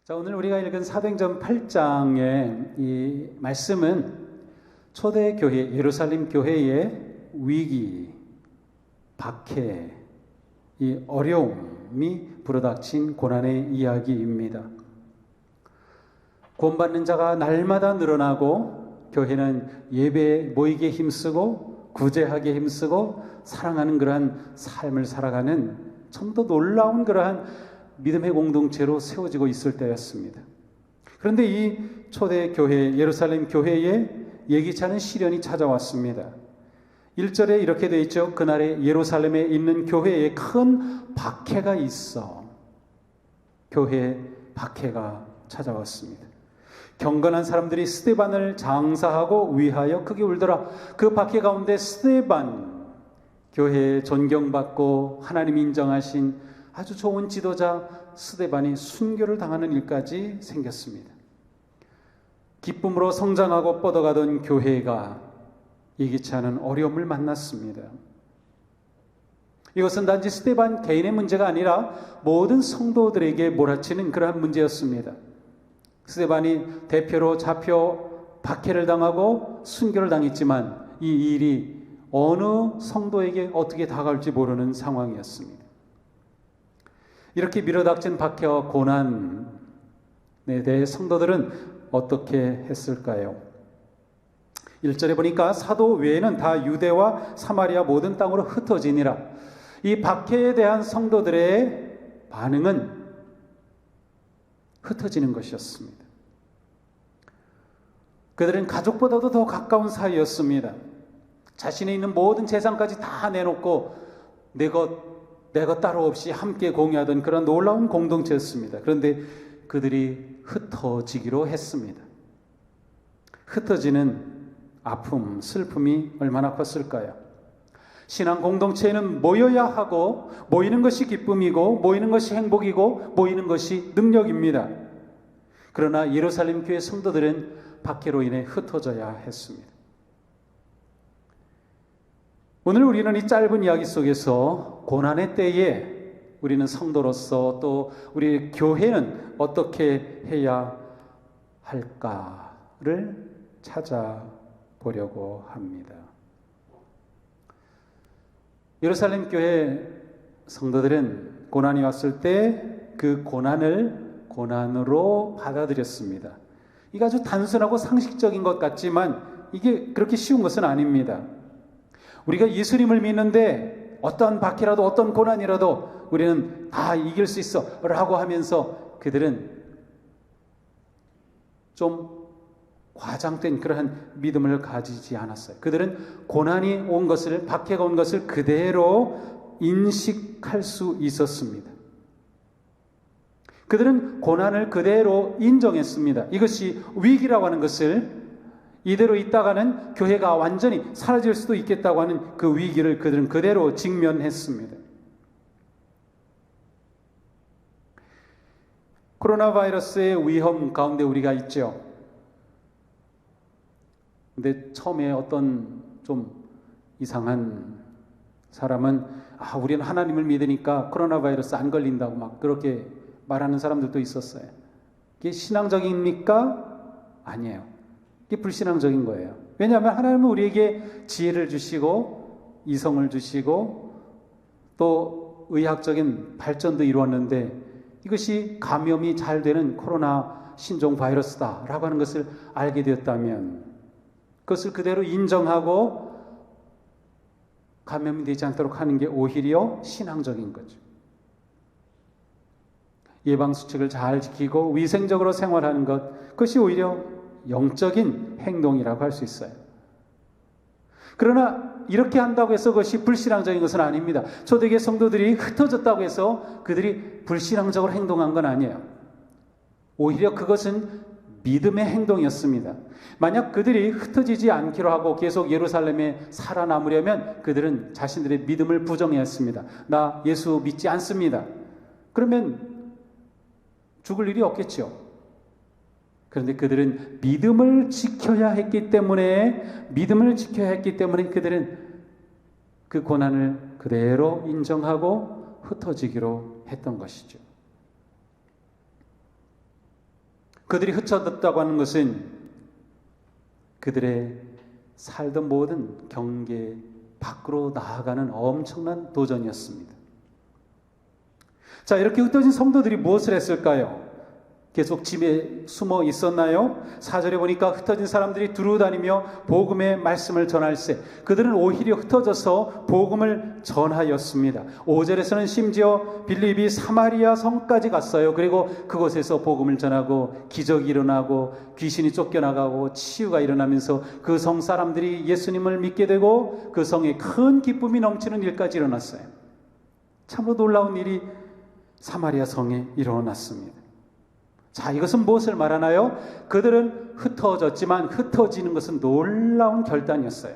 자, 오늘 우리가 읽은 사도행전 8장의 이 말씀은 초대교회, 예루살렘 교회의 위기, 박해, 이 어려움이 불어닥친 고난의 이야기입니다. 구원받는 자가 날마다 늘어나고 교회는 예배에 모이게 힘쓰고 구제하게 힘쓰고 사랑하는 그러한 삶을 살아가는 참 더 놀라운 그러한 믿음의 공동체로 세워지고 있을 때였습니다. 그런데 이 초대교회, 예루살렘 교회에 예기치 않은 시련이 찾아왔습니다. 1절에 이렇게 되어 있죠. 그날에 예루살렘에 있는 교회에 큰 박해가 있어. 교회에 박해가 찾아왔습니다. 경건한 사람들이 스데반을 장사하고 위하여 크게 울더라. 그 박해 가운데 스데반, 교회에 존경받고 하나님 인정하신 아주 좋은 지도자 스데반이 순교를 당하는 일까지 생겼습니다. 기쁨으로 성장하고 뻗어가던 교회가 예기치 않은 어려움을 만났습니다. 이것은 단지 스데반 개인의 문제가 아니라 모든 성도들에게 몰아치는 그러한 문제였습니다. 스데반이 대표로 잡혀 박해를 당하고 순교를 당했지만 이 일이 어느 성도에게 어떻게 다가올지 모르는 상황이었습니다. 이렇게 밀어닥친 박해와 고난에 대해 성도들은 어떻게 했을까요? 1절에 보니까 사도 외에는 다 유대와 사마리아 모든 땅으로 흩어지니라. 이 박해에 대한 성도들의 반응은 흩어지는 것이었습니다. 그들은 가족보다도 더 가까운 사이였습니다. 자신이 있는 모든 재산까지 다 내놓고 내 것 따로 없이 함께 공유하던 그런 놀라운 공동체였습니다. 그런데 그들이 흩어지기로 했습니다. 흩어지는 아픔, 슬픔이 얼마나 컸을까요? 신앙 공동체에는 모여야 하고 모이는 것이 기쁨이고 모이는 것이 행복이고 모이는 것이 능력입니다. 그러나 예루살렘 교회 성도들은 박해로 인해 흩어져야 했습니다. 오늘 우리는 이 짧은 이야기 속에서 고난의 때에 우리는 성도로서 또 우리 교회는 어떻게 해야 할까를 찾아보려고 합니다. 예루살렘 교회 성도들은 고난이 왔을 때 그 고난을 고난으로 받아들였습니다. 이게 아주 단순하고 상식적인 것 같지만 이게 그렇게 쉬운 것은 아닙니다. 우리가 예수님을 믿는데 어떤 박해라도 어떤 고난이라도 우리는 다 이길 수 있어 라고 하면서 그들은 좀 과장된 그러한 믿음을 가지지 않았어요. 그들은 고난이 온 것을, 박해가 온 것을 그대로 인식할 수 있었습니다. 그들은 고난을 그대로 인정했습니다. 이것이 위기라고 하는 것을, 이대로 있다가는 교회가 완전히 사라질 수도 있겠다고 하는 그 위기를 그들은 그대로 직면했습니다. 코로나 바이러스의 위험 가운데 우리가 있죠. 근데 처음에 어떤 좀 이상한 사람은 우리는 하나님을 믿으니까 코로나 바이러스 안 걸린다고 막 그렇게 말하는 사람들도 있었어요. 이게 신앙적입니까? 아니에요. 이게 불신앙적인 거예요. 왜냐하면 하나님은 우리에게 지혜를 주시고 이성을 주시고 또 의학적인 발전도 이루었는데 이것이 감염이 잘 되는 코로나 신종 바이러스다라고 하는 것을 알게 되었다면 그것을 그대로 인정하고 감염이 되지 않도록 하는 게 오히려 신앙적인 거죠. 예방수칙을 잘 지키고 위생적으로 생활하는 것, 그것이 오히려 영적인 행동이라고 할 수 있어요. 그러나 이렇게 한다고 해서 그것이 불신앙적인 것은 아닙니다. 초대교회 성도들이 흩어졌다고 해서 그들이 불신앙적으로 행동한 건 아니에요. 오히려 그것은 믿음의 행동이었습니다. 만약 그들이 흩어지지 않기로 하고 계속 예루살렘에 살아남으려면 그들은 자신들의 믿음을 부정해야 했습니다. 나 예수 믿지 않습니다. 그러면 죽을 일이 없겠죠. 그런데 그들은 믿음을 지켜야 했기 때문에 그들은 그 고난을 그대로 인정하고 흩어지기로 했던 것이죠. 그들이 흩어졌다고 하는 것은 그들의 살던 모든 경계 밖으로 나아가는 엄청난 도전이었습니다. 자, 이렇게 흩어진 성도들이 무엇을 했을까요? 계속 집에 숨어 있었나요? 4절에 보니까 흩어진 사람들이 두루 다니며 복음의 말씀을 전할세. 그들은 오히려 흩어져서 복음을 전하였습니다. 5절에서는 심지어 빌립이 사마리아 성까지 갔어요. 그리고 그곳에서 복음을 전하고 기적이 일어나고 귀신이 쫓겨나가고 치유가 일어나면서 그 성 사람들이 예수님을 믿게 되고 그 성에 큰 기쁨이 넘치는 일까지 일어났어요. 참으로 놀라운 일이 사마리아 성에 일어났습니다. 자, 이것은 무엇을 말하나요? 그들은 흩어졌지만 흩어지는 것은 놀라운 결단이었어요.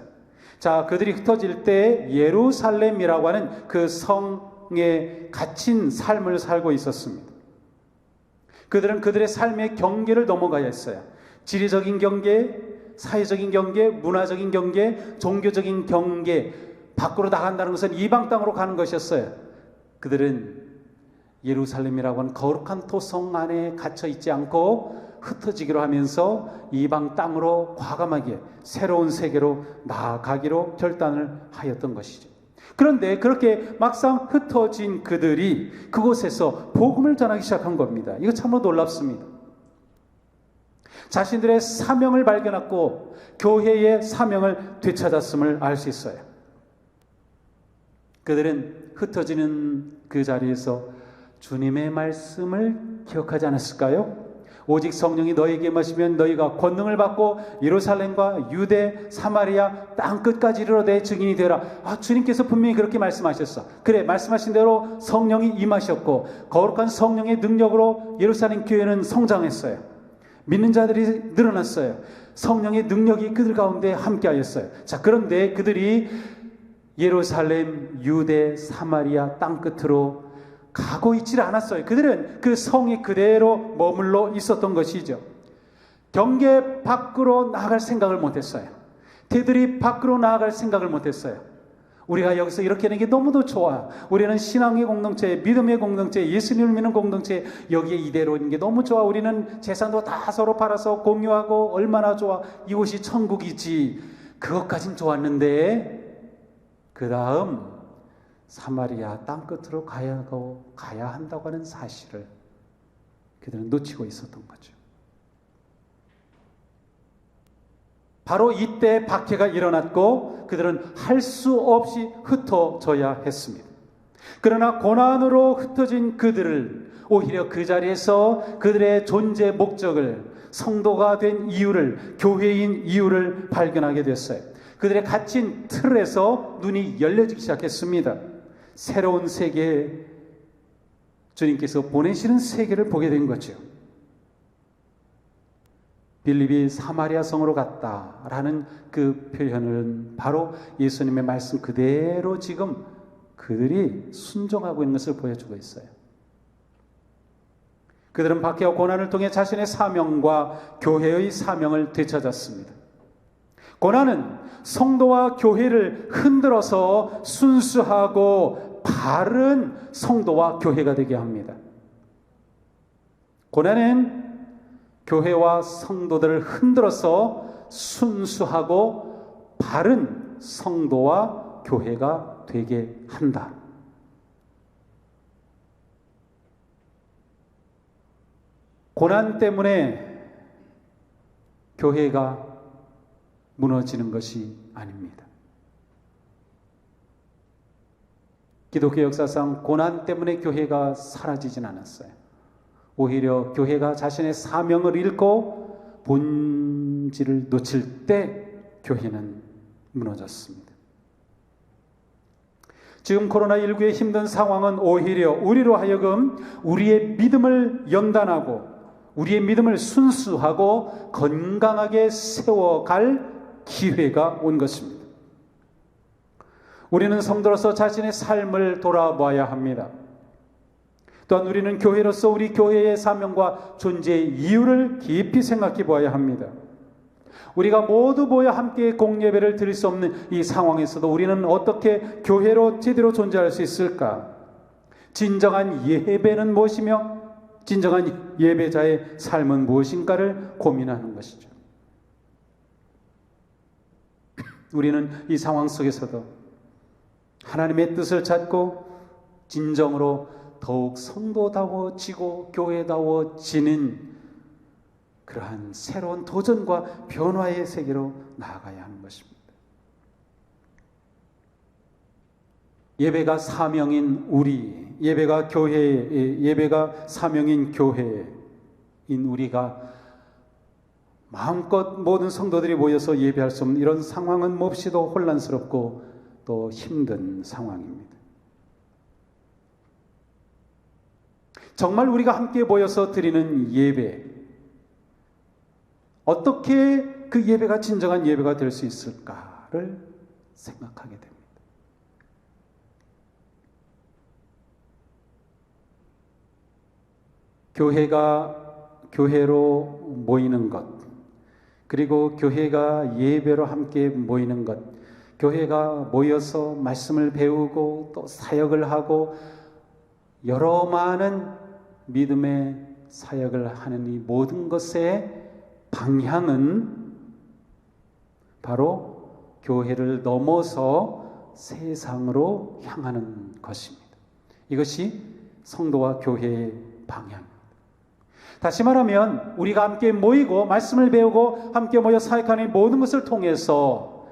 자, 그들이 흩어질 때 예루살렘이라고 하는 그 성에 갇힌 삶을 살고 있었습니다. 그들은 그들의 삶의 경계를 넘어가야 했어요. 지리적인 경계, 사회적인 경계, 문화적인 경계, 종교적인 경계 밖으로 나간다는 것은 이방 땅으로 가는 것이었어요. 그들은 예루살렘이라고 하는 거룩한 토성 안에 갇혀 있지 않고 흩어지기로 하면서 이방 땅으로 과감하게 새로운 세계로 나아가기로 결단을 하였던 것이죠. 그런데 그렇게 막상 흩어진 그들이 그곳에서 복음을 전하기 시작한 겁니다. 이거 참으로 놀랍습니다. 자신들의 사명을 발견하고 교회의 사명을 되찾았음을 알 수 있어요. 그들은 흩어지는 그 자리에서 주님의 말씀을 기억하지 않았을까요? 오직 성령이 너희에게 임하시면 너희가 권능을 받고 예루살렘과 유대, 사마리아 땅 끝까지 이르러 내 증인이 되라. 주님께서 분명히 그렇게 말씀하셨어. 그래, 말씀하신 대로 성령이 임하셨고 거룩한 성령의 능력으로 예루살렘 교회는 성장했어요. 믿는 자들이 늘어났어요. 성령의 능력이 그들 가운데 함께하였어요. 자, 그런데 그들이 예루살렘, 유대, 사마리아 땅 끝으로 가고 있질 않았어요. 그들은 그 성이 그대로 머물러 있었던 것이죠. 경계 밖으로 나아갈 생각을 못했어요. 그들이 밖으로 나아갈 생각을 못했어요. 우리가 여기서 이렇게 하는 게 너무도 좋아. 우리는 신앙의 공동체, 믿음의 공동체, 예수님을 믿는 공동체, 여기에 이대로 있는 게 너무 좋아. 우리는 재산도 다 서로 팔아서 공유하고 얼마나 좋아. 이곳이 천국이지. 그것까진 좋았는데 그 다음 사마리아 땅끝으로 가야 한다고 하는 사실을 그들은 놓치고 있었던 거죠. 바로 이때 박해가 일어났고 그들은 할 수 없이 흩어져야 했습니다. 그러나 고난으로 흩어진 그들을 오히려 그 자리에서 그들의 존재 목적을, 성도가 된 이유를, 교회인 이유를 발견하게 됐어요. 그들의 갇힌 틀에서 눈이 열려지기 시작했습니다. 새로운 세계, 주님께서 보내시는 세계를 보게 된 거죠. 빌립이 사마리아 성으로 갔다라는 그 표현은 바로 예수님의 말씀 그대로 지금 그들이 순종하고 있는 것을 보여주고 있어요. 그들은 박해와 고난을 통해 자신의 사명과 교회의 사명을 되찾았습니다. 고난은 성도와 교회를 흔들어서 순수하고 바른 성도와 교회가 되게 합니다. 고난은 교회와 성도들을 흔들어서 순수하고 바른 성도와 교회가 되게 한다. 고난 때문에 교회가 무너지는 것이 아닙니다. 기독교 역사상 고난 때문에 교회가 사라지진 않았어요. 오히려 교회가 자신의 사명을 잃고 본질을 놓칠 때 교회는 무너졌습니다. 지금 코로나19의 힘든 상황은 오히려 우리로 하여금 우리의 믿음을 연단하고 우리의 믿음을 순수하고 건강하게 세워갈 기회가 온 것입니다. 우리는 성도로서 자신의 삶을 돌아봐야 합니다. 또한 우리는 교회로서 우리 교회의 사명과 존재의 이유를 깊이 생각해 보아야 합니다. 우리가 모두 모여 함께 공예배를 드릴 수 없는 이 상황에서도 우리는 어떻게 교회로 제대로 존재할 수 있을까? 진정한 예배는 무엇이며 진정한 예배자의 삶은 무엇인가를 고민하는 것이죠. 우리는 이 상황 속에서도 하나님의 뜻을 찾고 진정으로 더욱 성도다워지고 교회다워지는 그러한 새로운 도전과 변화의 세계로 나아가야 하는 것입니다. 예배가 사명인 우리, 예배가 사명인 교회인 우리가 마음껏 모든 성도들이 모여서 예배할 수 없는 이런 상황은 몹시도 혼란스럽고 또 힘든 상황입니다. 정말 우리가 함께 모여서 드리는 예배, 어떻게 그 예배가 진정한 예배가 될 수 있을까를 생각하게 됩니다. 교회가 교회로 모이는 것, 그리고 교회가 예배로 함께 모이는 것, 교회가 모여서 말씀을 배우고 또 사역을 하고 여러 많은 믿음의 사역을 하는 이 모든 것의 방향은 바로 교회를 넘어서 세상으로 향하는 것입니다. 이것이 성도와 교회의 방향입니다. 다시 말하면 우리가 함께 모이고 말씀을 배우고 함께 모여 사역하는 모든 것을 통해서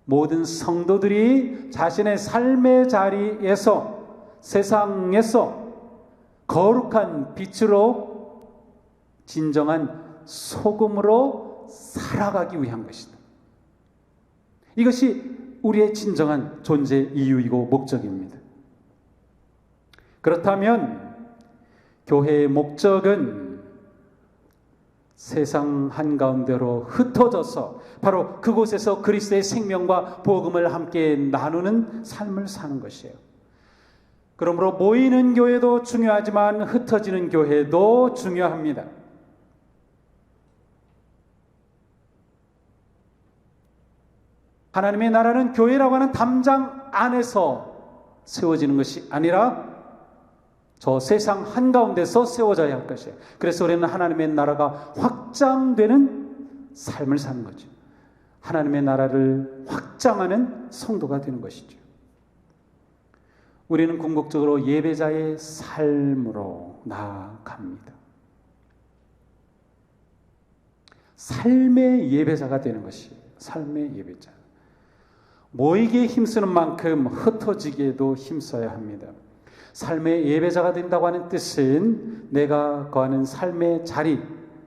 모든 성도들이 자신의 삶의 자리에서 세상에서 거룩한 빛으로 진정한 소금으로 살아가기 위한 것이다. 이것이 우리의 진정한 존재 이유이고 목적입니다. 그렇다면 교회의 목적은 세상 한가운데로 흩어져서 바로 그곳에서 그리스도의 생명과 복음을 함께 나누는 삶을 사는 것이에요. 그러므로 모이는 교회도 중요하지만 흩어지는 교회도 중요합니다. 하나님의 나라는 교회라고 하는 담장 안에서 세워지는 것이 아니라 저 세상 한가운데서 세워져야 할 것이에요. 그래서 우리는 하나님의 나라가 확장되는 삶을 사는 거죠. 하나님의 나라를 확장하는 성도가 되는 것이죠. 우리는 궁극적으로 예배자의 삶으로 나아갑니다. 삶의 예배자가 되는 것이에요. 삶의 예배자. 모이기에 힘쓰는 만큼 흩어지기에도 힘써야 합니다. 삶의 예배자가 된다고 하는 뜻은 내가 거하는 삶의 자리,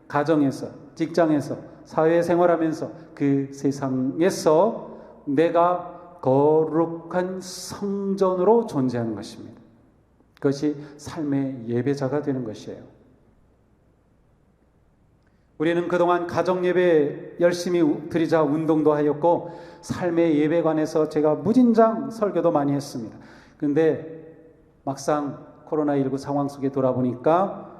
가정에서, 직장에서, 사회생활하면서 그 세상에서 내가 거룩한 성전으로 존재하는 것입니다. 그것이 삶의 예배자가 되는 것이에요. 우리는 그동안 가정예배 열심히 드리자 운동도 하였고 삶의 예배관에서 제가 무진장 설교도 많이 했습니다. 그런데 막상 코로나19 상황 속에 돌아보니까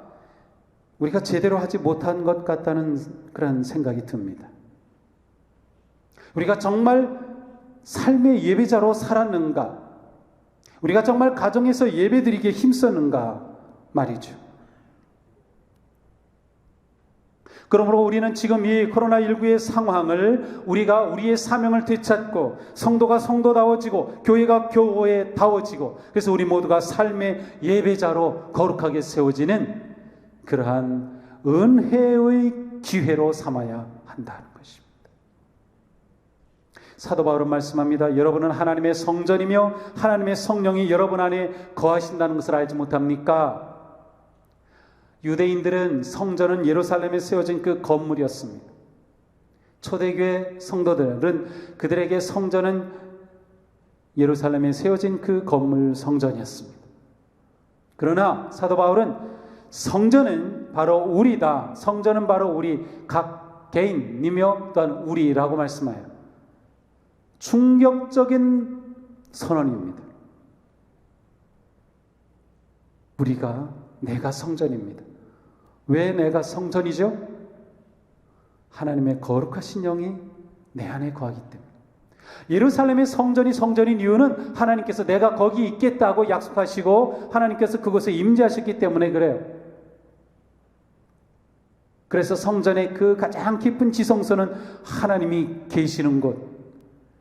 우리가 제대로 하지 못한 것 같다는 그런 생각이 듭니다. 우리가 정말 삶의 예배자로 살았는가? 우리가 정말 가정에서 예배드리기에 힘썼는가 말이죠. 그러므로 우리는 지금 이 코로나19의 상황을 우리가 우리의 사명을 되찾고 성도가 성도다워지고 교회가 교회다워지고 그래서 우리 모두가 삶의 예배자로 거룩하게 세워지는 그러한 은혜의 기회로 삼아야 한다는 것입니다. 사도 바울은 말씀합니다. 여러분은 하나님의 성전이며 하나님의 성령이 여러분 안에 거하신다는 것을 알지 못합니까? 유대인들은 성전은 예루살렘에 세워진 그 건물이었습니다. 초대교회 성도들은 그들에게 성전은 예루살렘에 세워진 그 건물 성전이었습니다. 그러나 사도 바울은 성전은 바로 우리다. 성전은 바로 우리 각 개인이며 또한 우리라고 말씀하여 충격적인 선언입니다. 내가 성전입니다. 왜 내가 성전이죠? 하나님의 거룩하신 영이 내 안에 거하기 때문에. 예루살렘의 성전이 성전인 이유는 하나님께서 내가 거기 있겠다고 약속하시고 하나님께서 그곳에 임재하셨기 때문에 그래요. 그래서 성전의 그 가장 깊은 지성소는 하나님이 계시는 곳,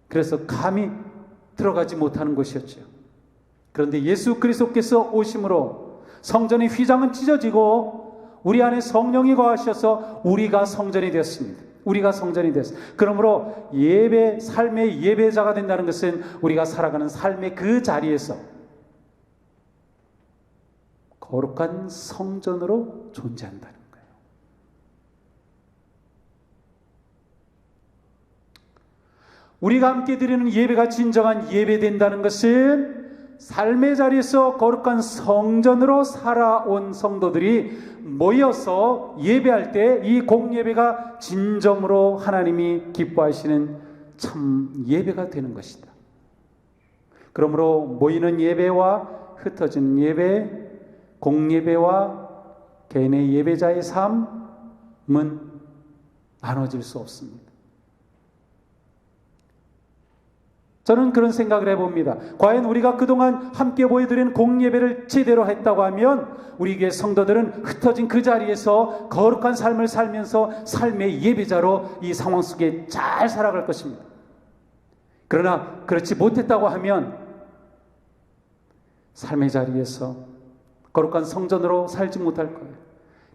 그래서 감히 들어가지 못하는 곳이었죠. 그런데 예수 그리스도께서 오심으로 성전의 휘장은 찢어지고 우리 안에 성령이 거하셔서 우리가 성전이 되었습니다. 우리가 성전이 됐어요. 그러므로 예배, 삶의 예배자가 된다는 것은 우리가 살아가는 삶의 그 자리에서 거룩한 성전으로 존재한다는 거예요. 우리가 함께 드리는 예배가 진정한 예배된다는 것은 삶의 자리에서 거룩한 성전으로 살아온 성도들이 모여서 예배할 때 이 공예배가 진정으로 하나님이 기뻐하시는 참 예배가 되는 것이다. 그러므로 모이는 예배와 흩어지는 예배, 공예배와 개인의 예배자의 삶은 나눠질 수 없습니다. 저는 그런 생각을 해봅니다. 과연 우리가 그동안 함께 보여드린 공예배를 제대로 했다고 하면 우리 교회 성도들은 흩어진 그 자리에서 거룩한 삶을 살면서 삶의 예배자로 이 상황 속에 잘 살아갈 것입니다. 그러나 그렇지 못했다고 하면 삶의 자리에서 거룩한 성전으로 살지 못할 거예요.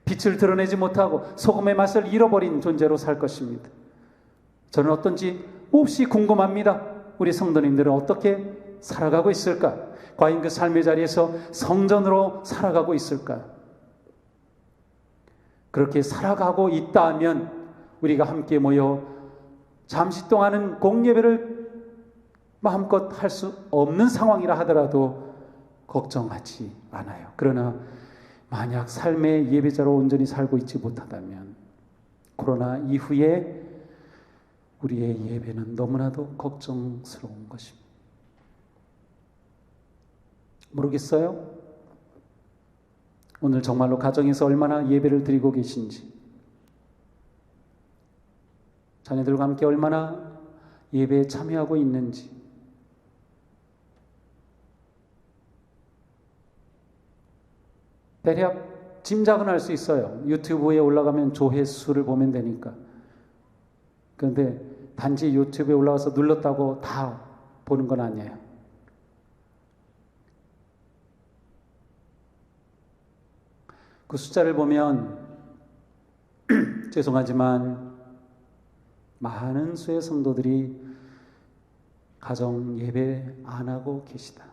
빛을 드러내지 못하고 소금의 맛을 잃어버린 존재로 살 것입니다. 저는 어떤지 몹시 궁금합니다. 우리 성도님들은 어떻게 살아가고 있을까? 과연 그 삶의 자리에서 성전으로 살아가고 있을까? 그렇게 살아가고 있다면 우리가 함께 모여 잠시 동안은 공예배를 마음껏 할 수 없는 상황이라 하더라도 걱정하지 않아요. 그러나 만약 삶의 예배자로 온전히 살고 있지 못하다면 코로나 이후에 우리의 예배는 너무나도 걱정스러운 것입니다. 모르겠어요? 오늘 정말로 가정에서 얼마나 예배를 드리고 계신지, 자녀들과 함께 얼마나 예배에 참여하고 있는지, 대략 짐작은 할 수 있어요. 유튜브에 올라가면 조회수를 보면 되니까. 그런데 단지 유튜브에 올라와서 눌렀다고 다 보는 건 아니에요. 그 숫자를 보면 죄송하지만 많은 수의 성도들이 가정 예배 안 하고 계시다.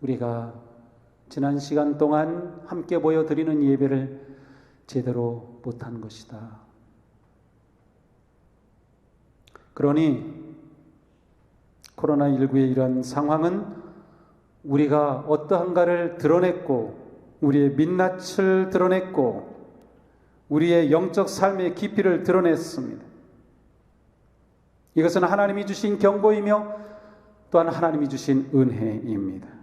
우리가 지난 시간 동안 함께 보여드리는 예배를 제대로 못한 것이다. 그러니 코로나19의 이런 상황은 우리가 어떠한가를 드러냈고 우리의 민낯을 드러냈고 우리의 영적 삶의 깊이를 드러냈습니다. 이것은 하나님이 주신 경고이며 또한 하나님이 주신 은혜입니다.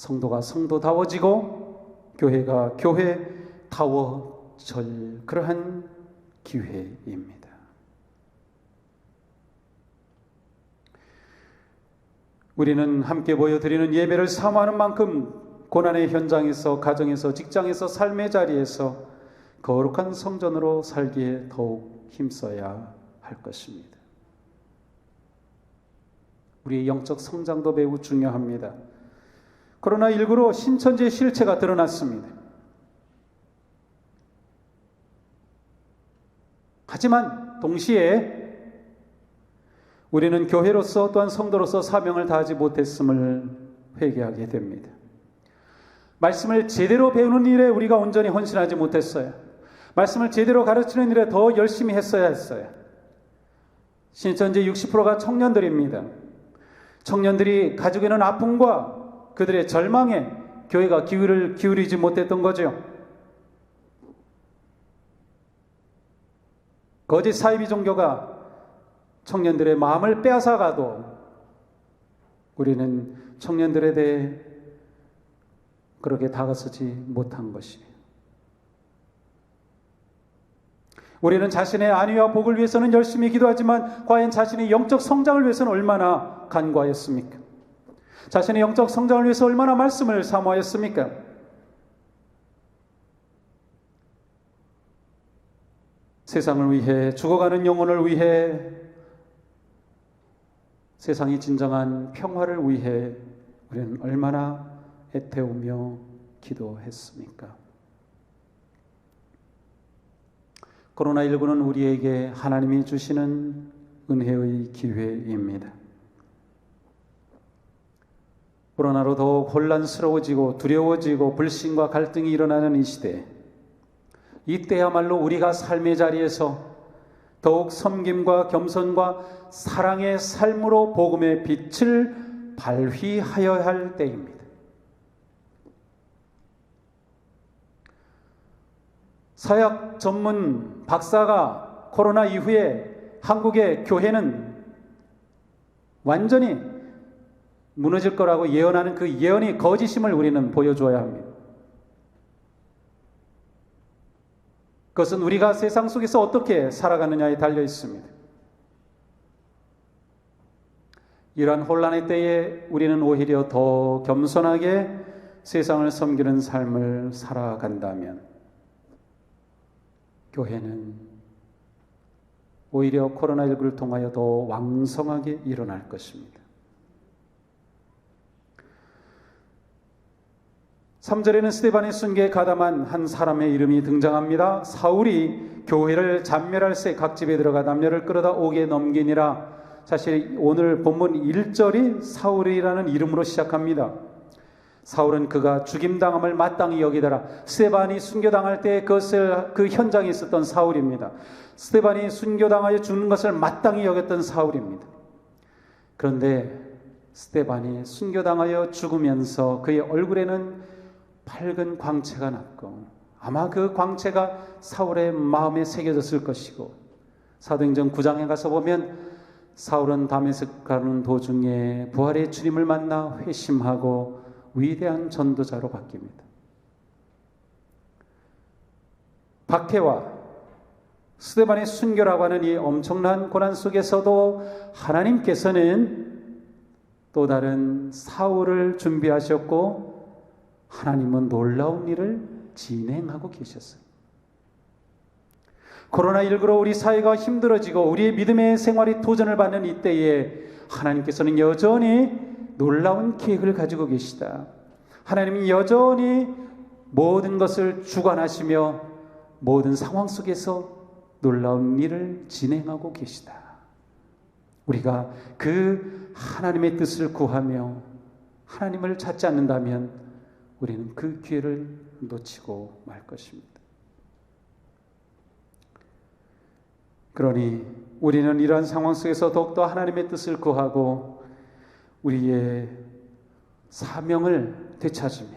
성도가 성도다워지고 교회가 교회다워질 그러한 기회입니다. 우리는 함께 보여드리는 예배를 사모하는 만큼 고난의 현장에서, 가정에서, 직장에서, 삶의 자리에서 거룩한 성전으로 살기에 더욱 힘써야 할 것입니다. 우리의 영적 성장도 매우 중요합니다. 코로나19로 신천지의 실체가 드러났습니다. 하지만 동시에 우리는 교회로서 또한 성도로서 사명을 다하지 못했음을 회개하게 됩니다. 말씀을 제대로 배우는 일에 우리가 온전히 헌신하지 못했어요. 말씀을 제대로 가르치는 일에 더 열심히 했어야 했어요. 신천지 60%가 청년들입니다. 청년들이 가지고 있는 아픔과 그들의 절망에 교회가 귀를 기울이지 못했던 거죠. 거짓 사이비 종교가 청년들의 마음을 빼앗아가도 우리는 청년들에 대해 그렇게 다가서지 못한 것이에요. 우리는 자신의 안위와 복을 위해서는 열심히 기도하지만 과연 자신의 영적 성장을 위해서는 얼마나 간구하였습니까? 자신의 영적 성장을 위해서 얼마나 말씀을 사모하였습니까? 세상을 위해, 죽어가는 영혼을 위해, 세상의 진정한 평화를 위해 우리는 얼마나 애태우며 기도했습니까? 코로나19는 우리에게 하나님이 주시는 은혜의 기회입니다. 코로나로 더욱 혼란스러워지고 두려워지고 불신과 갈등이 일어나는 이 시대, 이때야말로 우리가 삶의 자리에서 더욱 섬김과 겸손과 사랑의 삶으로 복음의 빛을 발휘하여야 할 때입니다. 사약 전문 박사가 코로나 이후에 한국의 교회는 완전히 무너질 거라고 예언하는 그 예언이 거짓임을 우리는 보여줘야 합니다. 그것은 우리가 세상 속에서 어떻게 살아가느냐에 달려 있습니다. 이러한 혼란의 때에 우리는 오히려 더 겸손하게 세상을 섬기는 삶을 살아간다면 교회는 오히려 코로나19를 통하여 더 왕성하게 일어날 것입니다. 3절에는 스데반의 순교에 가담한 한 사람의 이름이 등장합니다. 사울이 교회를 잔멸할새 각 집에 들어가 남녀를 끌어다 옥에 넘기니라. 사실 오늘 본문 1절이 사울이라는 이름으로 시작합니다. 사울은 그가 죽임당함을 마땅히 여기더라. 스데반이 순교당할 때 그 현장에 있었던 사울입니다. 스데반이 순교당하여 죽는 것을 마땅히 여겼던 사울입니다. 그런데 스데반이 순교당하여 죽으면서 그의 얼굴에는 밝은 광채가 났고 아마 그 광채가 사울의 마음에 새겨졌을 것이고 사도행전 9장에 가서 보면 사울은 다메섹 가는 도중에 부활의 주님을 만나 회심하고 위대한 전도자로 바뀝니다. 박해와 스데반의 순교라고 하는 이 엄청난 고난 속에서도 하나님께서는 또 다른 사울을 준비하셨고 하나님은 놀라운 일을 진행하고 계셨어요. 코로나19로 우리 사회가 힘들어지고 우리의 믿음의 생활이 도전을 받는 이때에 하나님께서는 여전히 놀라운 계획을 가지고 계시다. 하나님이 여전히 모든 것을 주관하시며 모든 상황 속에서 놀라운 일을 진행하고 계시다. 우리가 그 하나님의 뜻을 구하며 하나님을 찾지 않는다면 우리는 그 기회를 놓치고 말 것입니다. 그러니 우리는 이러한 상황 속에서 더욱더 하나님의 뜻을 구하고 우리의 사명을 되찾으며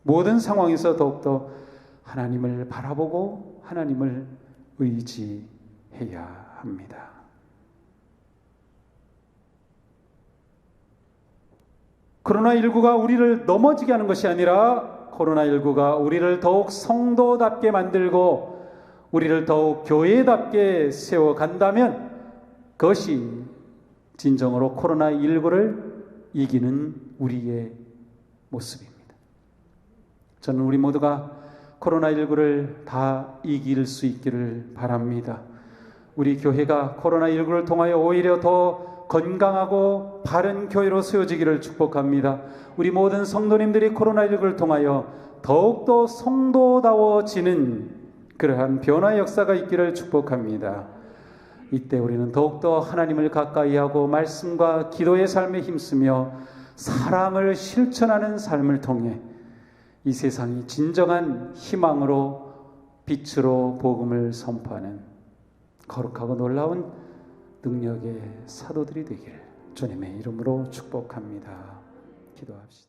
모든 상황에서 더욱더 하나님을 바라보고 하나님을 의지해야 합니다. 코로나19가 우리를 넘어지게 하는 것이 아니라 코로나19가 우리를 더욱 성도답게 만들고 우리를 더욱 교회답게 세워간다면 그것이 진정으로 코로나19를 이기는 우리의 모습입니다. 저는 우리 모두가 코로나19를 다 이길 수 있기를 바랍니다. 우리 교회가 코로나19를 통하여 오히려 더 건강하고 바른 교회로 세워지기를 축복합니다. 우리 모든 성도님들이 코로나19를 통하여 더욱더 성도다워지는 그러한 변화의 역사가 있기를 축복합니다. 이때 우리는 더욱더 하나님을 가까이하고 말씀과 기도의 삶에 힘쓰며 사랑을 실천하는 삶을 통해 이 세상이 진정한 희망으로 빛으로 복음을 선포하는 거룩하고 놀라운 능력의 사도들이 되기를 주님의 이름으로 축복합니다. 기도합시다.